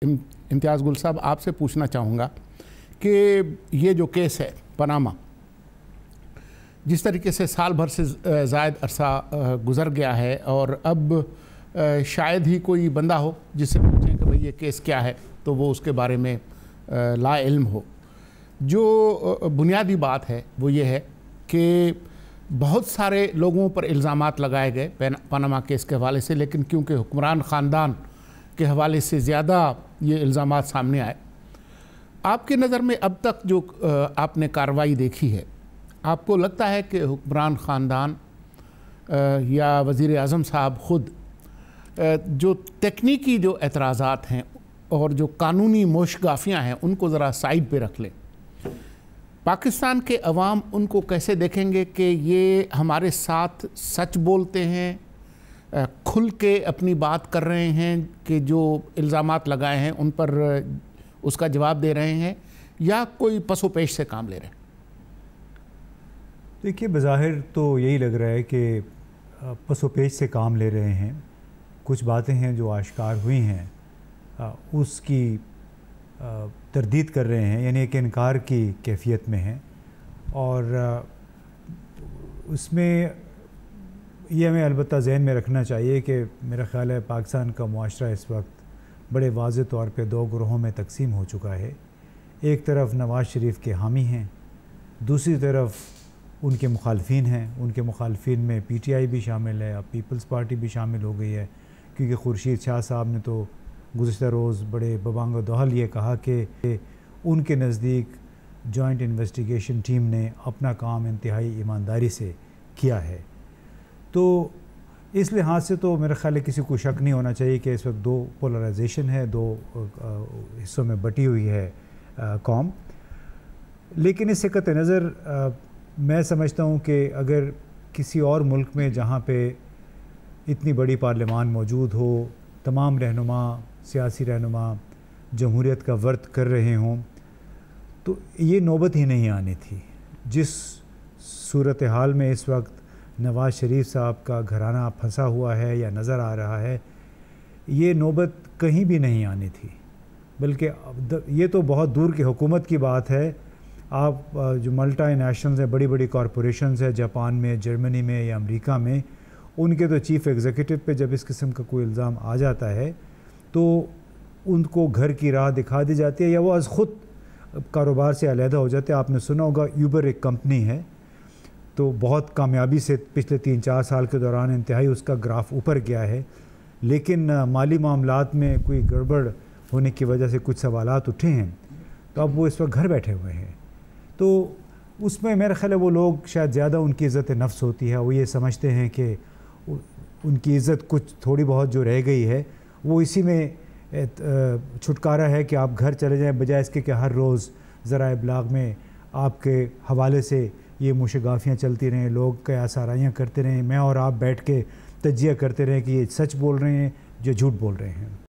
इम्तियाज़ गुल साहब, आपसे पूछना चाहूँगा कि ये जो केस है पनामा, जिस तरीके से साल भर से ज़ायद अरसा गुज़र गया है और अब शायद ही कोई बंदा हो जिससे पूछें कि भाई ये केस क्या है तो वो उसके बारे में ला इल्म हो। जो बुनियादी बात है वो ये है कि बहुत सारे लोगों पर इल्ज़ामात लगाए गए पनामा केस के हवाले से, लेकिन क्योंकि हुक्मरान ख़ानदान के हवाले से ज़्यादा ये इल्ज़ामात सामने आए, आपकी नज़र में अब तक जो आपने कार्रवाई देखी है, आपको लगता है कि हुक्मरान ख़ानदान या वज़ीर आज़म साहब ख़ुद जो तकनीकी जो एतराज़ात हैं और जो कानूनी मोशगाफियाँ हैं उनको ज़रा साइड पे रख लें, पाकिस्तान के अवाम उनको कैसे देखेंगे कि ये हमारे साथ सच बोलते हैं, खुल के अपनी बात कर रहे हैं कि जो इल्ज़ामात लगाए हैं उन पर उसका जवाब दे रहे हैं, या कोई पसोपेश से काम ले रहे हैं? देखिए, बज़ाहिर तो यही लग रहा है कि पसोपेश से काम ले रहे हैं। कुछ बातें हैं जो आश्कार हुई हैं उसकी तरदीद कर रहे हैं, यानी एक इनकार की कैफियत में हैं, और उसमें ये हमें अलबत्ता ज़हन में रखना चाहिए कि मेरा ख़्याल है पाकिस्तान का मुआशरा इस वक्त बड़े वाज़ेह तौर पे दो ग्रोहों में तकसीम हो चुका है। एक तरफ नवाज़ शरीफ के हामी हैं, दूसरी तरफ उनके मुखालफिन हैं। उनके मुखालफिन में PTI भी शामिल है, अब पीपल्स पार्टी भी शामिल हो गई है, क्योंकि खुर्शीद शाह साहब ने तो गुज़िश्ता रोज़ बड़े बबांग दहल ये कहा कि उनके नज़दीक जॉइंट इन्वेस्टिगेशन टीम ने अपना काम इंतहाई ईमानदारी से किया है। तो इस लिहाज से तो मेरे ख़्याल है किसी को शक नहीं होना चाहिए कि इस वक्त दो पोलराइजेशन है, दो हिस्सों में बटी हुई है कौम। लेकिन इससे कत नज़र मैं समझता हूँ कि अगर किसी और मुल्क में जहाँ पे इतनी बड़ी पार्लियामान मौजूद हो, तमाम रहनुमा, सियासी रहनुमा जमहूरियत का वर्त कर रहे हों, तो ये नौबत ही नहीं आनी थी। जिस सूरत हाल में इस वक्त नवाज़ शरीफ साहब का घराना फंसा हुआ है या नज़र आ रहा है, ये नौबत कहीं भी नहीं आनी थी। बल्कि ये तो बहुत दूर की हुकूमत की बात है। आप जो मल्टी नेशनल्स हैं, बड़ी बड़ी कॉरपोरेशंस हैं जापान में, जर्मनी में या अमेरिका में, उनके तो चीफ़ एग्जीक्यूटिव पे जब इस किस्म का कोई इल्ज़ाम आ जाता है तो उनको घर की राह दिखा दी जाती है या वो आज ख़ुद कारोबार से अलहदा हो जाते हैं। आपने सुना होगा यूबर एक कंपनी है, तो बहुत कामयाबी से पिछले 3-4 साल के दौरान इंतहाई उसका ग्राफ ऊपर गया है, लेकिन माली मामलात में कोई गड़बड़ होने की वजह से कुछ सवालात उठे हैं, तो अब वो इस वक्त घर बैठे हुए हैं। तो उसमें मेरा ख्याल है वो लोग शायद ज़्यादा उनकी इज़्ज़त नफ्स होती है, वो ये समझते हैं कि उनकी इज़्ज़त कुछ थोड़ी बहुत जो रह गई है वो इसी में छुटकारा है कि आप घर चले जाएं, बजाय इसके कि हर रोज़ ज़राए इब्लाग में आपके हवाले से ये मुशगाफियाँ चलती रहें, लोग क्या साराइयाँ करते रहें, मैं और आप बैठ के तज्जिया करते रहें कि ये सच बोल रहे हैं या झूठ बोल रहे हैं।